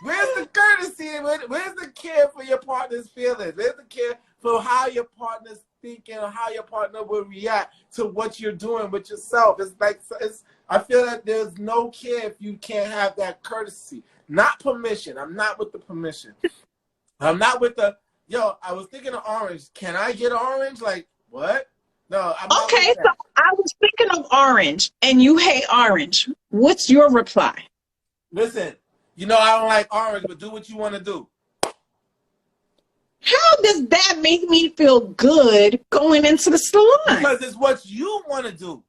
Where's the courtesy? Where's the care for your partner's feelings? Where's the care for how your partner's thinking or how your partner will react to what you're doing with yourself? It's like, I feel that there's no care if you can't have that courtesy. Not permission. I'm not with the permission. I'm not with the, yo, I was thinking of orange. Can I get orange? Like, what? No, I'm not Okay, with so that. I was thinking of orange, and you hate orange. What's your reply? Listen, you know I don't like orange, but do what you want to do. How does that make me feel good going into the salon? Because it's what you want to do.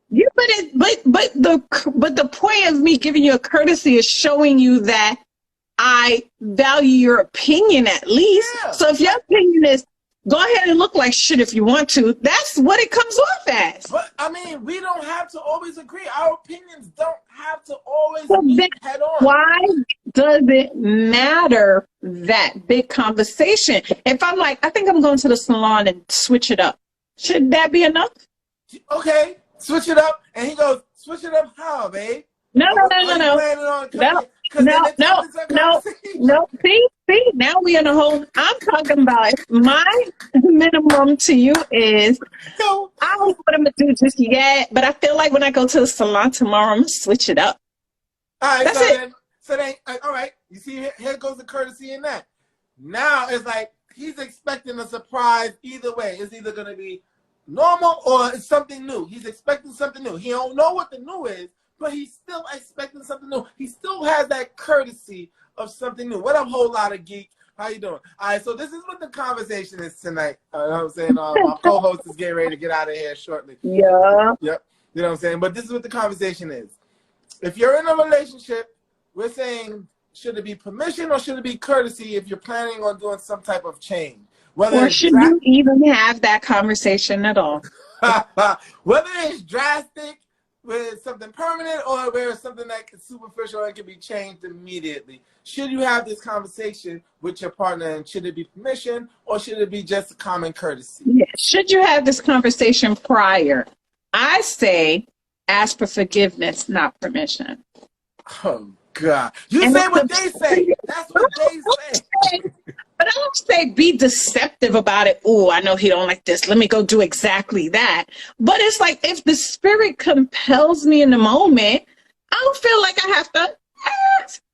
Yeah, but the point of me giving you a courtesy is showing you that I value your opinion at least. Yeah. So if your opinion is go ahead and look like shit if you want to, that's what it comes off as. But I mean, we don't have to always agree. Our opinions don't have to always Well, be then head on. why does it matter that big conversation? If I'm like, I think I'm going to the salon and switch it up, should that be enough? Okay, switch it up. And he goes, switch it up how, babe? No. See, now we in a whole. I'm talking about if my minimum to you is No. I don't know what I'm gonna do just yet, but I feel like when I go to the salon tomorrow, I'm gonna switch it up. All right, That's so it. then, all right. You see, here goes the courtesy in that. Now it's like he's expecting a surprise either way. It's either gonna be normal or it's something new. He's expecting something new. He don't know what the new is, but he's still expecting something new. He still has that courtesy of something new. What up, whole lot of geek? How you doing? All right, so this is what the conversation is tonight. You know what I'm saying? My co-host is getting ready to get out of here shortly. Yeah. Yep. You know what I'm saying? But this is what the conversation is. If you're in a relationship, we're saying, should it be permission or should it be courtesy if you're planning on doing some type of change? Or should you even have that conversation at all? Whether it's drastic, where it's something permanent, or where it's something that is superficial and can be changed immediately. Should you have this conversation with your partner, and should it be permission, or should it be just a common courtesy? Yeah. Should you have this conversation prior? I say ask for forgiveness, not permission. Oh, God. You And say it's what they say. That's what they say. But I don't say be deceptive about it. Oh, I know he don't like this. Let me go do exactly that. But it's like if the spirit compels me in the moment, I don't feel like I have to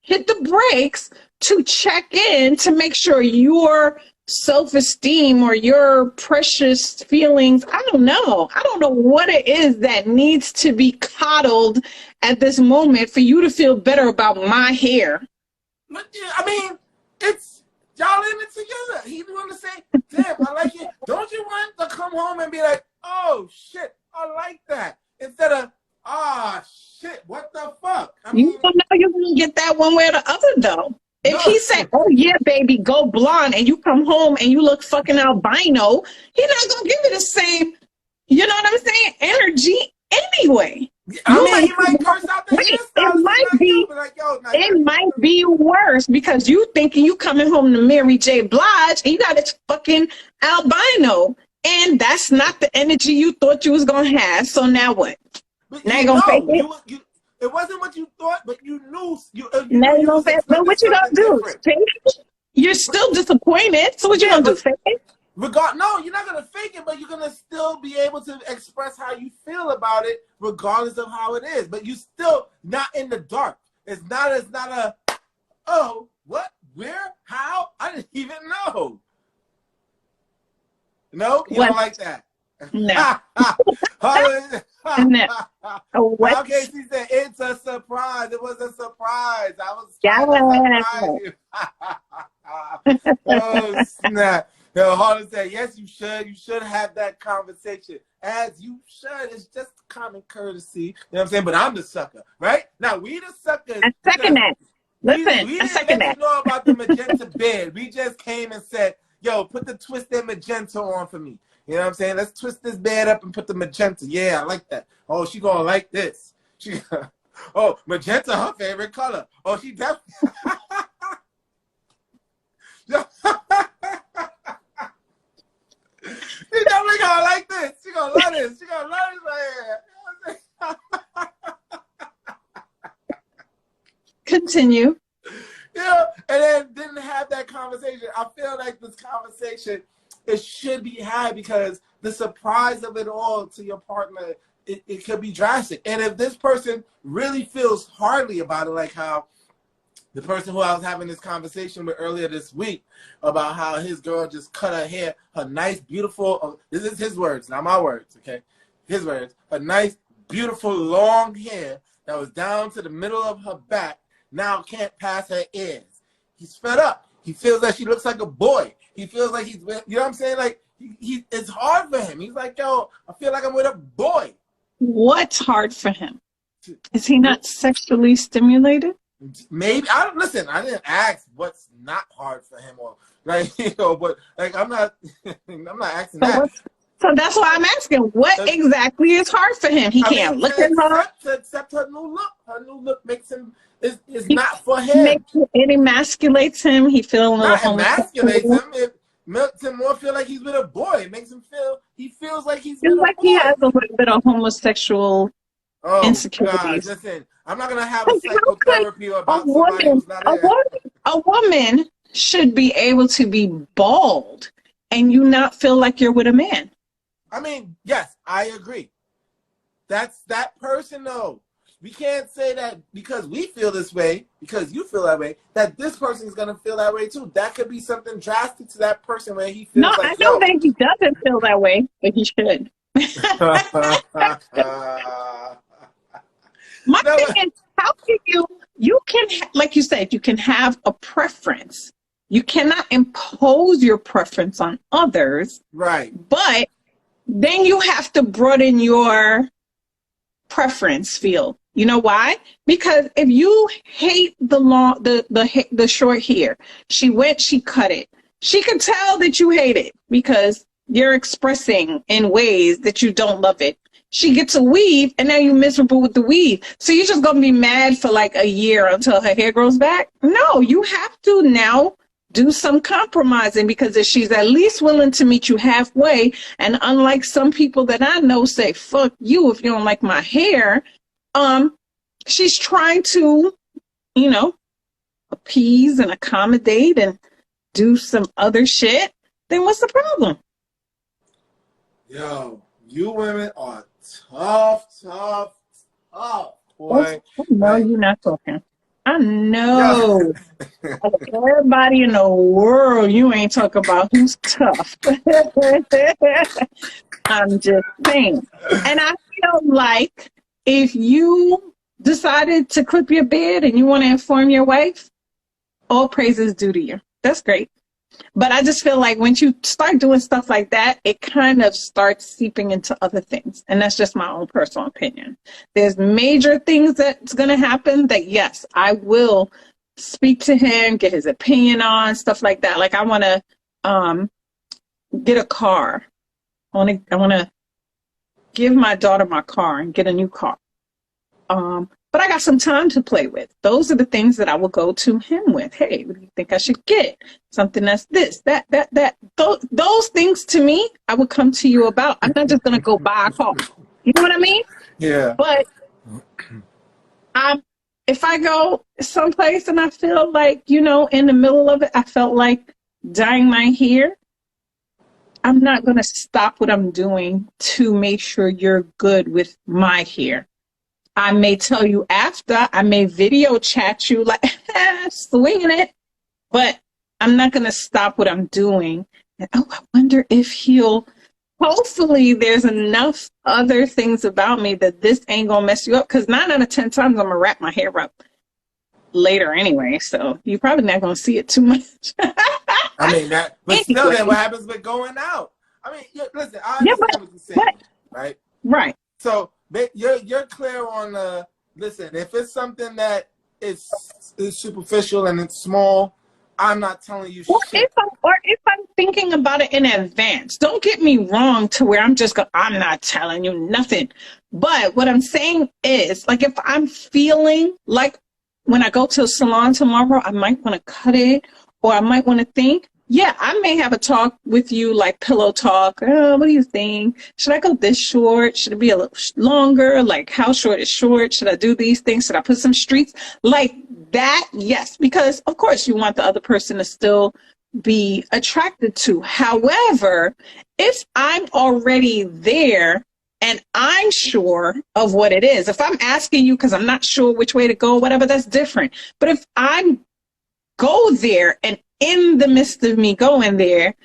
hit the brakes to check in to make sure your self-esteem or your precious feelings, I don't know what it is that needs to be coddled at this moment for you to feel better about my hair. But, I mean, it's y'all in it together. He want to say, damn, I like it. Don't you want to come home and be like, oh, shit, I like that. Instead of, ah, shit, what the fuck? I mean, You don't know you're going to get that one way or the other, though. If no. he said, oh, yeah, baby, go blonde, and you come home and you look fucking albino, he's not going to give you the same, you know what I'm saying, energy anyway. I mean, he might curse out the hairstyle. It might be worse because you thinking you coming home to Mary J. Blige and you got this fucking albino, and that's not the energy you thought you was gonna have. So now what? But now you gonna fake it? It wasn't what you thought, but you knew. Now you gonna fake it? But what you gonna do? You're still disappointed. So what you gonna do? Fake it? No, you're not gonna fake it, but you're gonna still be able to express how you feel about it, regardless of how it is. But you still not in the dark. It's not a, oh, what, where, how? I didn't even know. No, you don't like that. No. No. What? Okay, she said it's a surprise. It was a surprise. I was trying to surprise you. Oh snap! No, Harlan said, yes, you should. You should have that conversation. As you should. It's just common courtesy. You know what I'm saying? But I'm the sucker, right? Now, we the suckers. I second that. Listen, we I second that. didn't know about the magenta bed. We just came and said, yo, put the twisted magenta on for me. You know what I'm saying? Let's twist this bed up and put the magenta. Yeah, I like that. Oh, she gonna like this. Oh, magenta, her favorite color. Oh, she definitely. She definitely gonna continue. Yeah, and then didn't have that conversation. I feel like this conversation, it should be had because the surprise of it all to your partner, it could be drastic. And if this person really feels hardly about it, like how the person who I was having this conversation with earlier this week about how his girl just cut her hair, her nice, beautiful, this is his words, not my words, okay? His words, a nice, beautiful, long hair that was down to the middle of her back, now can't pass her ears. He's fed up. He feels like she looks like a boy. He feels like he's, you know what I'm saying? Like, it's hard for him. He's like, yo, I feel like I'm with a boy. What's hard for him? Is he not sexually stimulated? Maybe. I don't listen. I didn't ask what's not hard for him, or like, you know, but like I'm not asking that. So that's why I'm asking, what exactly is hard for him? He can't look at her. To accept her new look. Her new look makes him is not for him. It emasculates him. He feels a little homosexual. Emasculates him. It makes him more feel like he's with a boy. It makes him feel he feels like he's with a boy. He has a little bit of homosexual insecurities. God, listen, I'm not gonna have a psychotherapy about somebody who's not a woman should be able to be bald and you not feel like you're with a man. I mean, yes, I agree. That's that person, though. We can't say that because we feel this way, because you feel that way, that this person is going to feel that way, too. That could be something drastic to that person where he feels like, I know that he doesn't feel that way, but he should. My thing is, how can you can, like you said, you can have a preference. You cannot impose your preference on others. Right. But then you have to broaden your preference field. You know why? Because if you hate the short hair, she cut it. She could tell that you hate it because you're expressing in ways that you don't love it. She gets a weave and now you're miserable with the weave. So you're just going to be mad for like a year until her hair grows back? No, you have to now do some compromising, because if she's at least willing to meet you halfway, and unlike some people that I know say, fuck you if you don't like my hair, she's trying to, you know, appease and accommodate and do some other shit, then what's the problem? Yo, you women are tough, boy. No, you're not talking. I know. Everybody in the world, you ain't talking about who's tough. I'm just saying. And I feel like if you decided to clip your beard and you want to inform your wife, all praise is due to you. That's great. But I just feel like when you start doing stuff like that, it kind of starts seeping into other things. And that's just my own personal opinion. There's major things that's going to happen that, yes, I will speak to him, get his opinion on, stuff like that. Like I want to get a car. I want to give my daughter my car and get a new car. But I got some time to play with. Those are the things that I will go to him with. Hey, what do you think I should get? Something that's this, that. Those things to me, I would come to you about. I'm not just going to go buy a car. You know what I mean? Yeah. But if I go someplace and I feel like, you know, in the middle of it, I felt like dyeing my hair, I'm not going to stop what I'm doing to make sure you're good with my hair. I may tell you after, I may video chat you like, swinging it, but I'm not going to stop what I'm doing. And, I wonder if hopefully there's enough other things about me that this ain't going to mess you up. Because 9 out of 10 times I'm going to wrap my hair up later anyway. So you're probably not going to see it too much. I mean, but still then what happens with going out? I mean, listen, I understand what you're saying, right? Right. So you're clear on listen, if it's something that is superficial and it's small, I'm not telling you shit. If I'm thinking about it in advance, don't get me wrong to where I'm not telling you nothing. But what I'm saying is, like, if I'm feeling like when I go to a salon tomorrow, I might want to cut it, or I might want to think, yeah, I may have a talk with you, like pillow talk. What do you think? Should I go this short? Should it be a little longer? Like, how short is short? Should I do these things? Should I put some streaks? Like, that, yes, because of course you want the other person to still be attracted to. However, if I'm already there and I'm sure of what it is, if I'm asking you because I'm not sure which way to go, whatever, that's different. But if I go there and in the midst of me going there,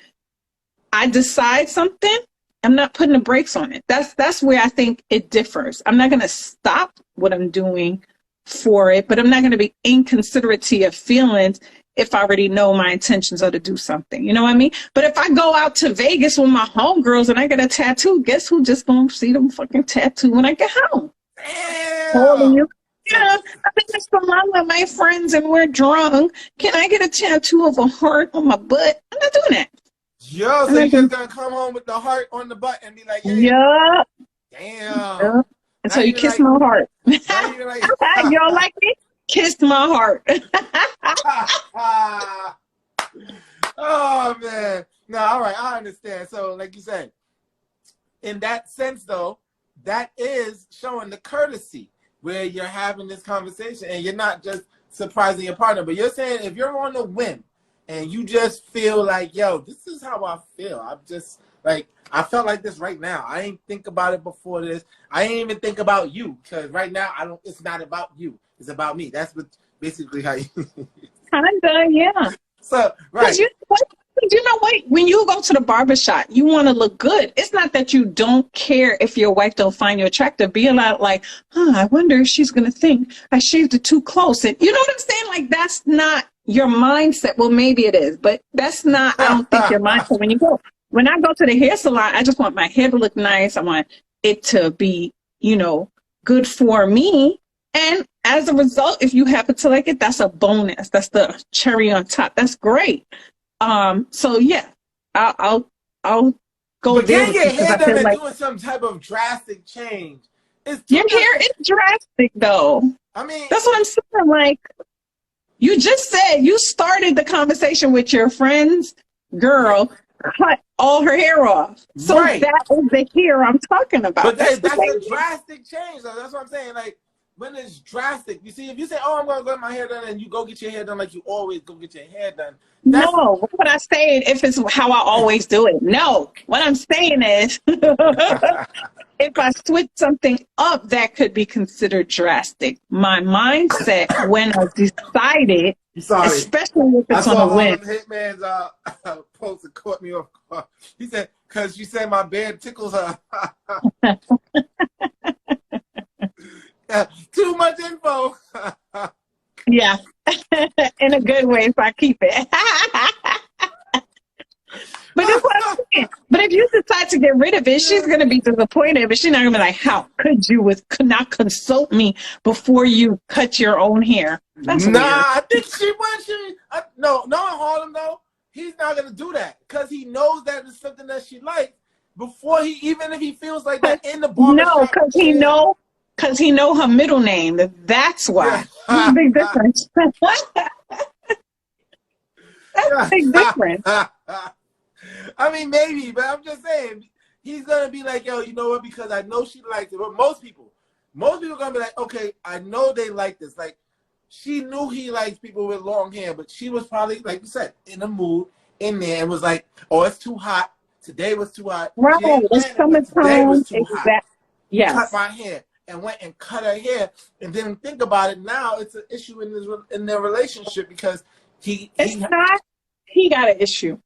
I decide something, I'm not putting the brakes on it. That's where I think it differs. I'm not going to stop what I'm doing for it, but I'm not going to be inconsiderate to your feelings if I already know my intentions are to do something. You know what I mean? But if I go out to Vegas with my homegirls and I get a tattoo, guess who just going to see them fucking tattoo when I get home? Damn. You. Yeah, I think it's the line with my friends and we're drunk. Can I get a tattoo of a heart on my butt? I'm not doing that. Yo, so you just gonna come home with the heart on the butt and be like, hey, yeah. Damn. Yeah. And so you kiss my heart. You don't like me? Kiss my heart. Oh man. No, all right, I understand. So like you said, in that sense though, that is showing the courtesy where you're having this conversation and you're not just surprising your partner, but you're saying if you're on a whim and you just feel like, yo, this is how I feel. I'm just like, I felt like this right now. I ain't think about it before this. I ain't even think about you because right now it's not about you. It's about me. That's what basically how you. Kinda, yeah. So right. You know what? When you go to the barbershop, you want to look good. It's not that you don't care if your wife don't find you attractive. Be a lot like, I wonder if she's going to think I shaved it too close. And you know what I'm saying? Like, that's not your mindset. Well, maybe it is, but that's not, I don't think your mindset when you go. When I go to the hair salon, I just want my hair to look nice. I want it to be, good for me. And as a result, if you happen to like it, that's a bonus. That's the cherry on top. That's great. So yeah, I'll go but there. But your hair done and doing some type of drastic change. Your hair is drastic though. I mean, that's what I'm saying. Like you just said, you started the conversation with your friend's girl cut all her hair off. So that is the hair I'm talking about. But that's a drastic change. Though. That's what I'm saying. Like when it's drastic, you see, if you say, "Oh, I'm gonna get my hair done," and you go get your hair done like you always go get your hair done. No, what I'm saying, if it's how I always do it. No, what I'm saying is, if I switch something up, that could be considered drastic. My mindset when I decided, especially if it's on a whim. Hitman's post that caught me off guard. He said, "Because you said my bed tickles her." Too much info. Yeah, in a good way if I keep it. But that's what I'm saying. But if you decide to get rid of it, she's going to be disappointed. But she's not going to be like, how could you could not consult me before you cut your own hair? That's weird. I think no, in Harlem, though, he's not going to do that because he knows that it's something that she likes before even if he feels like that in the barbershop. No, because he know her middle name. That's why. That's a big difference. That's a big difference. I mean, maybe, but I'm just saying, he's going to be like, yo, you know what, because I know she likes it. But most people are going to be like, okay, I know they like this. Like, she knew he likes people with long hair, but she was probably, like you said, in the mood, in there, and was like, oh, it's too hot. Today was too hot. Right, it's summertime. Today was too hot. Yes. Cut my hair. And went and cut her hair, and didn't think about it. Now it's an issue in their relationship because he got an issue.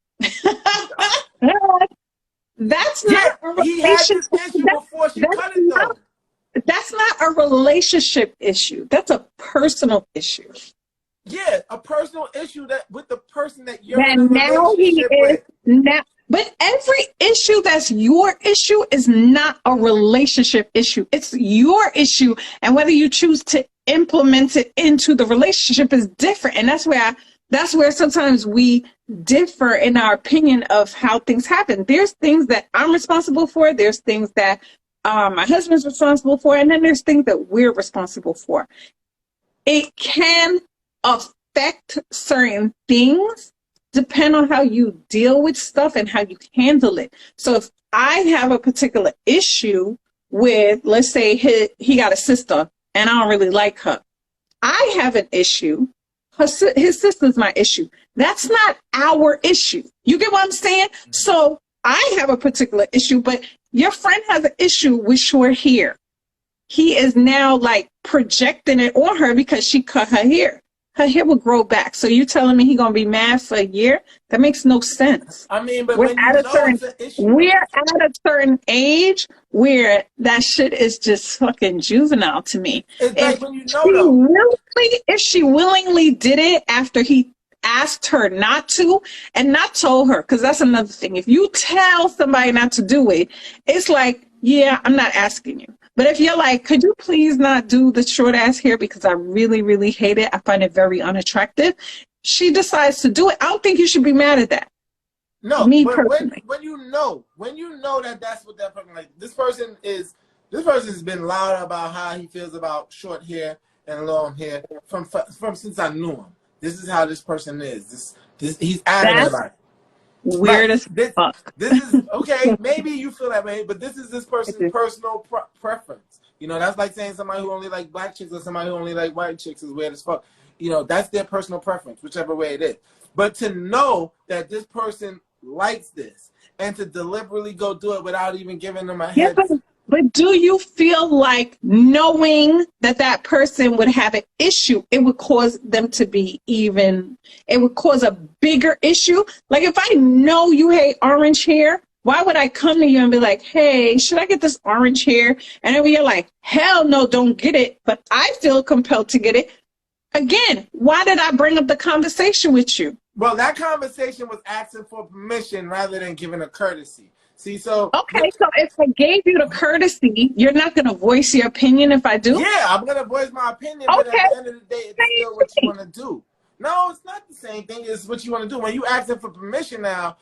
That's not a relationship. He had this issue before she cut it though. That's not a relationship issue. That's a personal issue. Yeah, a personal issue that with the person that you're in a relationship with. But every issue that's your issue is not a relationship issue. It's your issue. And whether you choose to implement it into the relationship is different. And that's where sometimes we differ in our opinion of how things happen. There's things that I'm responsible for. There's things that my husband's responsible for. And then there's things that we're responsible for. It can affect certain things. Depend on how you deal with stuff and how you handle it. So if I have a particular issue with, let's say he got a sister and I don't really like her, I have an issue. His sister's my issue. That's not our issue. You get what I'm saying? So I have a particular issue, but your friend has an issue with short hair. He is now like projecting it on her because she cut her hair. Her hair will grow back. So you telling me he gonna be mad for a year? That makes no sense. I mean, but We're when you at a know certain it's an issue, we're at a certain age where that shit is just fucking juvenile to me. it's like If when you know though. if she willingly did it after he asked her not to and not told her, because that's another thing. If you tell somebody not to do it, it's like, yeah, I'm not asking you. But if you're like, could you please not do the short ass hair because I really, really hate it. I find it very unattractive. She decides to do it. I don't think you should be mad at that. No, Me but personally. when you know that that's what that person like. This person's been loud about how he feels about short hair and long hair from since I knew him. This is how this person is. This he's adamant That's about it. weird as fuck. This is okay. Maybe you feel that way, but this is this person's personal preference. You know, that's like saying somebody who only like black chicks or somebody who only like white chicks is weird as fuck. You know, that's their personal preference, whichever way it is. But to know that this person likes this and to deliberately go do it without even giving them a Yeah, head. but do you feel like knowing that that person would have an issue, it would cause them to be it would cause a bigger issue? Like if I know you hate orange hair, why would I come to you and be like, hey, should I get this orange hair? And then you're like, hell no, don't get it. But I feel compelled to get it. Again, why did I bring up the conversation with you? Well, that conversation was asking for permission rather than giving a courtesy. See, so Okay, so if I gave you the courtesy, you're not going to voice your opinion if I do? yeah, I'm gonna voice my opinion, but at Okay. the end of the day, it's still what you want to do. No, it's not the same thing. It's what you want to do. When you asking for permission now,